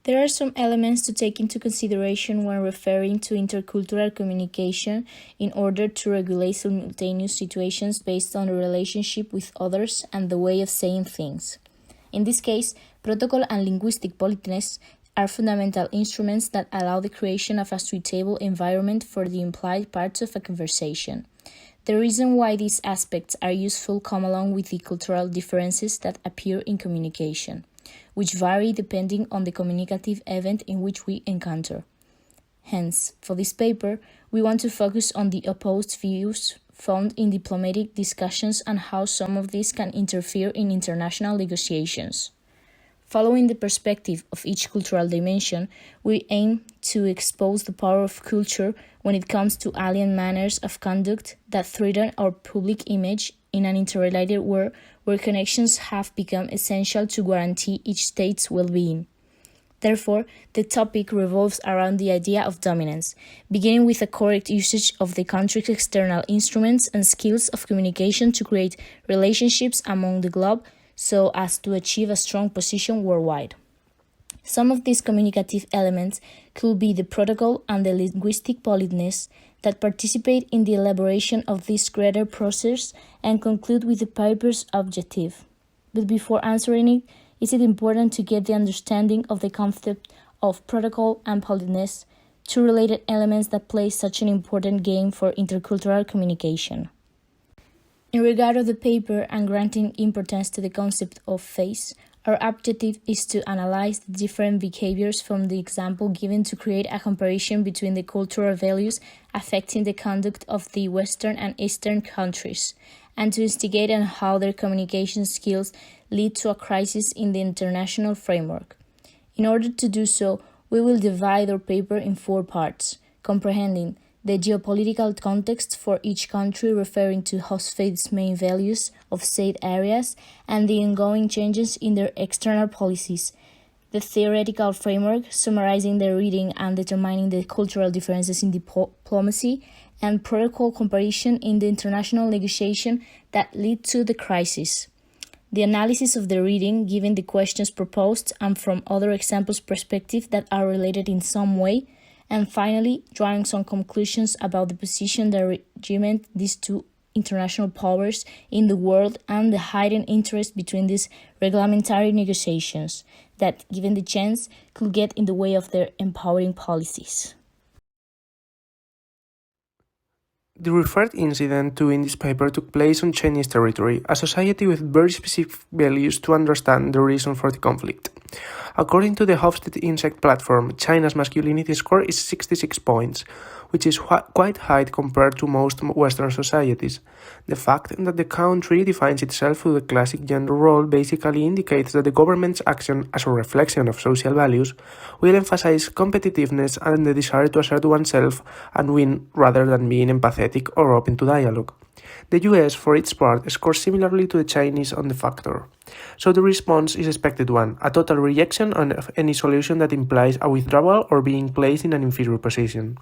There are some elements to take into consideration when referring to intercultural communication in order to regulate simultaneous situations based on the relationship with others and the way of saying things. In this case, protocol and linguistic politeness are fundamental instruments that allow the creation of a suitable environment for the implied parts of a conversation. The reason why these aspects are useful come along with the cultural differences that appear in communication, which vary depending on the communicative event in which we encounter. Hence, for this paper, we want to focus on the opposed views found in diplomatic discussions and how some of these can interfere in international negotiations. Following the perspective of each cultural dimension, we aim to expose the power of culture when it comes to alien manners of conduct that threaten our public image in an interrelated world where connections have become essential to guarantee each state's well-being. Therefore, the topic revolves around the idea of dominance, beginning with a correct usage of the country's external instruments and skills of communication to create relationships among the globe so as to achieve a strong position worldwide. Some of these communicative elements could be the protocol and the linguistic politeness that participate in the elaboration of this greater process and conclude with the paper's objective. But before answering it, is it important to get the understanding of the concept of protocol and politeness, two related elements that play such an important game for intercultural communication. In regard of the paper and granting importance to the concept of face, our objective is to analyze the different behaviors from the example given to create a comparison between the cultural values affecting the conduct of the Western and Eastern countries, and to investigate on how their communication skills lead to a crisis in the international framework. In order to do so, we will divide our paper in 4 parts, comprehending the geopolitical context for each country referring to host states' main values of said areas and the ongoing changes in their external policies, the theoretical framework summarizing the reading and determining the cultural differences in diplomacy, and protocol comparison in the international negotiation that lead to the crisis. The analysis of the reading, given the questions proposed and from other examples perspective that are related in some way, and finally, drawing some conclusions about the position that regiment these two international powers in the world and the hidden interest between these reglementary negotiations that, given the chance, could get in the way of their empowering policies. The referred incident in this paper took place on Chinese territory, a society with very specific values to understand the reason for the conflict. According to the Hofstede Insect platform, China's masculinity score is 66 points, which is quite high compared to most Western societies. The fact that the country defines itself through the classic gender role basically indicates that the government's action as a reflection of social values will emphasize competitiveness and the desire to assert oneself and win rather than being empathetic or open to dialogue. The US, for its part, scores similarly to the Chinese on the factor. So the response is expected one, a total rejection of any solution that implies a withdrawal or being placed in an inferior position.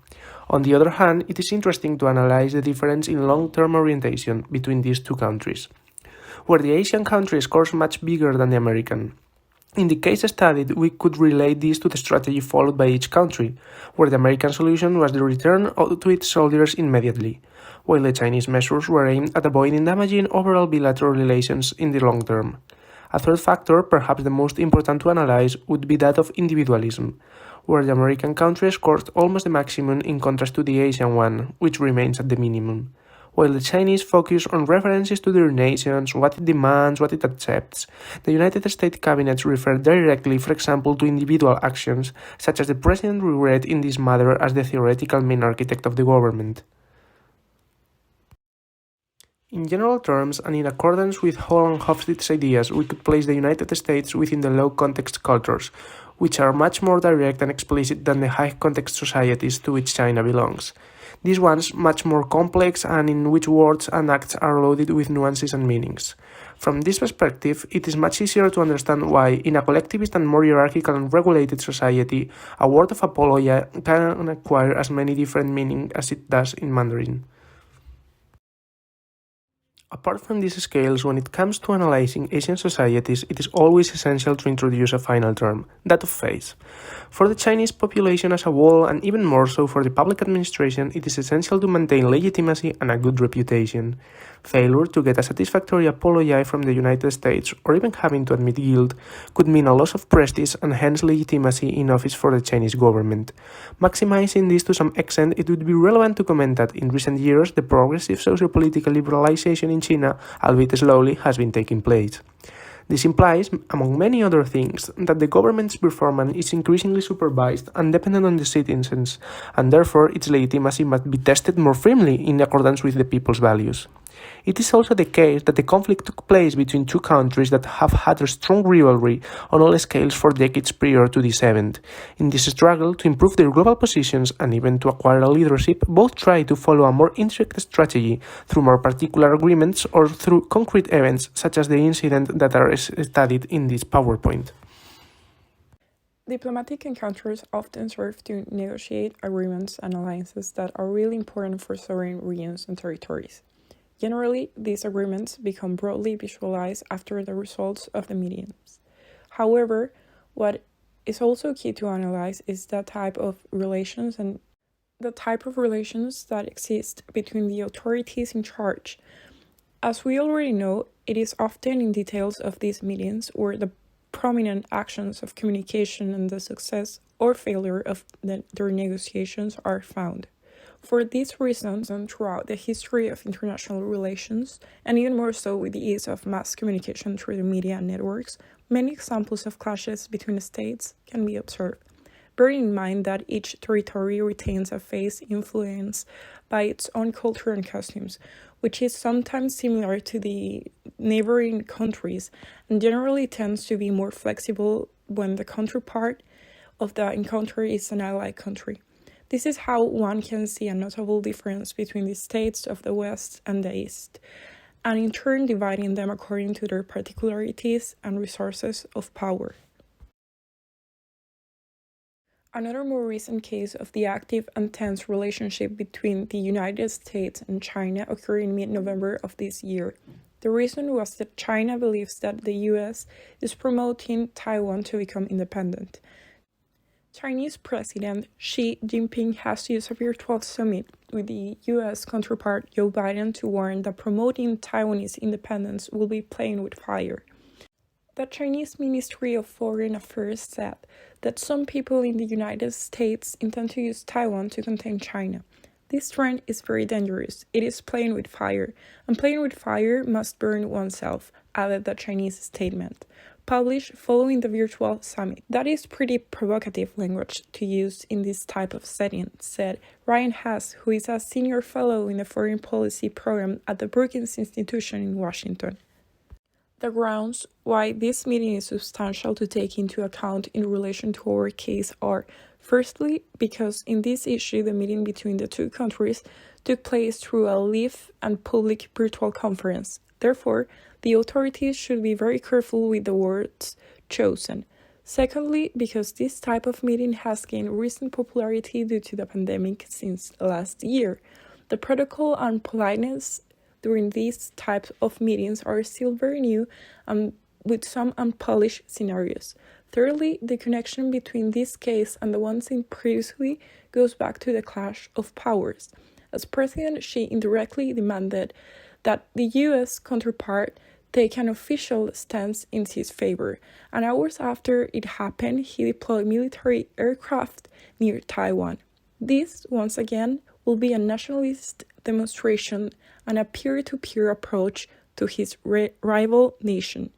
On the other hand, it is interesting to analyze the difference in long-term orientation between these two countries, where the Asian country scores much bigger than the American. In the case studied, we could relate this to the strategy followed by each country, where the American solution was the return to its soldiers immediately, while the Chinese measures were aimed at avoiding damaging overall bilateral relations in the long term. A third factor, perhaps the most important to analyze, would be that of individualism, where the American country scored almost the maximum in contrast to the Asian one, which remains at the minimum, while the Chinese focus on references to their nations, what it demands, what it accepts. The United States cabinets refer directly, for example, to individual actions, such as the president regret in this matter as the theoretical main architect of the government. In general terms, and in accordance with Hall and Hofstede's ideas, we could place the United States within the low-context cultures, which are much more direct and explicit than the high-context societies to which China belongs. These ones much more complex and in which words and acts are loaded with nuances and meanings. From this perspective, it is much easier to understand why, in a collectivist and more hierarchical and regulated society, a word of apology can acquire as many different meanings as it does in Mandarin. Apart from these scales, when it comes to analyzing Asian societies, it is always essential to introduce a final term, that of face. For the Chinese population as a whole, and even more so for the public administration, it is essential to maintain legitimacy and a good reputation. Failure to get a satisfactory apology from the United States, or even having to admit guilt, could mean a loss of prestige and hence legitimacy in office for the Chinese government. Maximizing this to some extent, it would be relevant to comment that in recent years, the progressive socio-political liberalization in China, albeit slowly, has been taking place. This implies, among many other things, that the government's performance is increasingly supervised and dependent on the citizens, and therefore its legitimacy must be tested more firmly in accordance with the people's values. It is also the case that the conflict took place between two countries that have had a strong rivalry on all scales for decades prior to this event. In this struggle to improve their global positions and even to acquire a leadership, both try to follow a more intricate strategy through more particular agreements or through concrete events such as the incident that are studied in this PowerPoint. Diplomatic encounters often serve to negotiate agreements and alliances that are really important for sovereign regions and territories. Generally, these agreements become broadly visualized after the results of the meetings. However, what is also key to analyze is the type of relations that exist between the authorities in charge. As we already know, it is often in details of these meetings where the prominent actions of communication and the success or failure of their negotiations are found. For these reasons, and throughout the history of international relations, and even more so with the ease of mass communication through the media and networks, many examples of clashes between states can be observed. Bearing in mind that each territory retains a phase influenced by its own culture and costumes, which is sometimes similar to the neighboring countries and generally tends to be more flexible when the counterpart of the encounter is an allied country. This is how one can see a notable difference between the states of the West and the East, and in turn dividing them according to their particularities and resources of power. Another more recent case of the active and tense relationship between the United States and China occurred in mid-November of this year. The reason was that China believes that the US is promoting Taiwan to become independent. Chinese President Xi Jinping has used a virtual summit with the US counterpart Joe Biden to warn that promoting Taiwanese independence will be playing with fire. The Chinese Ministry of Foreign Affairs said that some people in the United States intend to use Taiwan to contain China. This trend is very dangerous. It is playing with fire, and playing with fire must burn oneself, added the Chinese statement, published following the virtual summit. That is pretty provocative language to use in this type of setting, said Ryan Haas, who is a senior fellow in the foreign policy program at the Brookings Institution in Washington. The grounds why this meeting is substantial to take into account in relation to our case are, firstly, because in this issue the meeting between the two countries took place through a live and public virtual conference. Therefore, the authorities should be very careful with the words chosen. Secondly, because this type of meeting has gained recent popularity due to the pandemic since last year. The protocol and politeness during these types of meetings are still very new and with some unpolished scenarios. Thirdly, the connection between this case and the one seen previously goes back to the clash of powers, as President Xi indirectly demanded that the US counterpart take an official stance in his favor, and hours after it happened, he deployed military aircraft near Taiwan. This, once again, will be a nationalist demonstration and a peer-to-peer approach to his rival nation.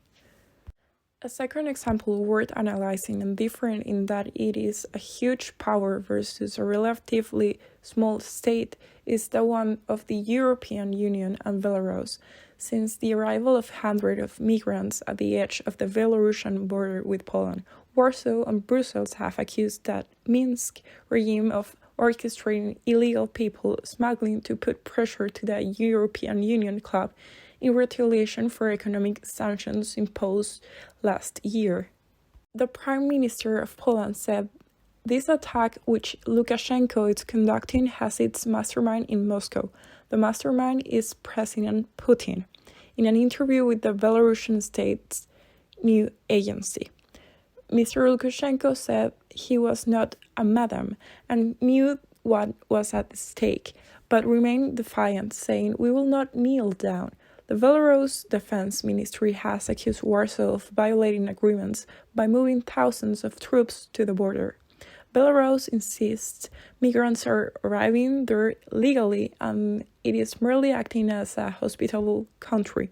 A second example worth analyzing and different in that it is a huge power versus a relatively small state is the one of the European Union and Belarus. Since the arrival of hundreds of migrants at the edge of the Belarusian border with Poland, Warsaw and Brussels have accused that Minsk regime of orchestrating illegal people smuggling to put pressure to the European Union club in retaliation for economic sanctions imposed last year. The Prime Minister of Poland said this attack, which Lukashenko is conducting, has its mastermind in Moscow. The mastermind is President Putin, in an interview with the Belarusian state's news agency. Mr. Lukashenko said he was not a madam and knew what was at stake, but remained defiant, saying, "We will not kneel down." The Belarus Defense Ministry has accused Warsaw of violating agreements by moving thousands of troops to the border. Belarus insists migrants are arriving there legally and it is merely acting as a hospitable country.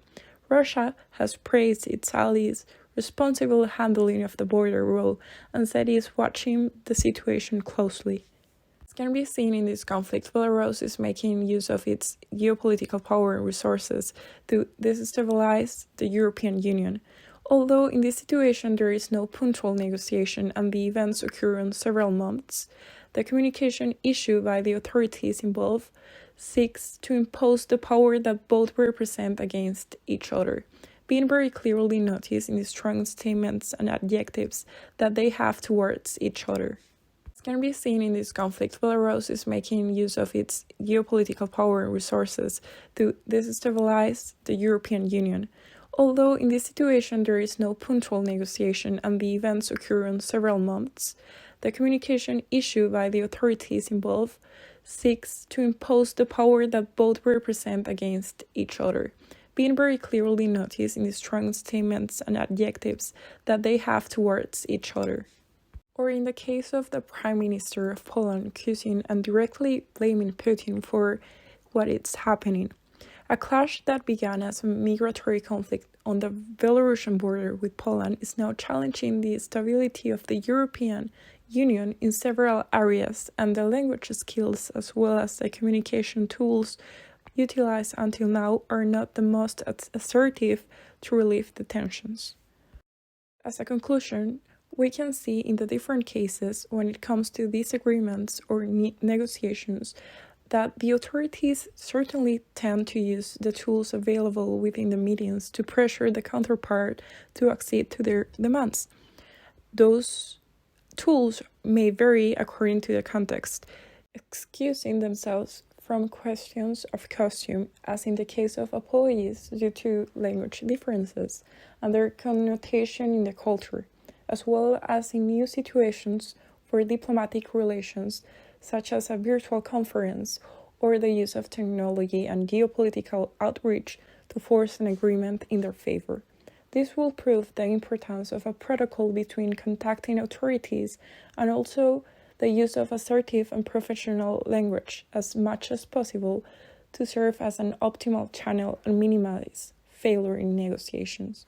Russia has praised its allies' responsible handling of the border role and said it is watching the situation closely. As can be seen in this conflict, Belarus is making use of its geopolitical power and resources to destabilize the European Union. Although in this situation there is no punctual negotiation and the events occur on several months, the communication issued by the authorities involved seeks to impose the power that both represent against each other, being very clearly noticed in the strong statements and adjectives that they have towards each other. As can be seen in this conflict, Belarus is making use of its geopolitical power and resources to destabilize the European Union. Although in this situation there is no punctual negotiation and the events occur on several months, the communication issued by the authorities involved seeks to impose the power that both represent against each other, being very clearly noticed in the strong statements and adjectives that they have towards each other. Or in the case of the Prime Minister of Poland accusing and directly blaming Putin for what is happening. A clash that began as a migratory conflict on the Belarusian border with Poland is now challenging the stability of the European Union in several areas, and the language skills as well as the communication tools utilized until now are not the most assertive to relieve the tensions. As a conclusion, we can see in the different cases when it comes to disagreements or negotiations that the authorities certainly tend to use the tools available within the meetings to pressure the counterpart to accede to their demands. Those tools may vary according to the context, excusing themselves from questions of costume, as in the case of apologies due to language differences and their connotation in the culture, as well as in new situations for diplomatic relations, such as a virtual conference or the use of technology and geopolitical outreach to force an agreement in their favor. This will prove the importance of a protocol between contacting authorities and also the use of assertive and professional language as much as possible to serve as an optimal channel and minimize failure in negotiations.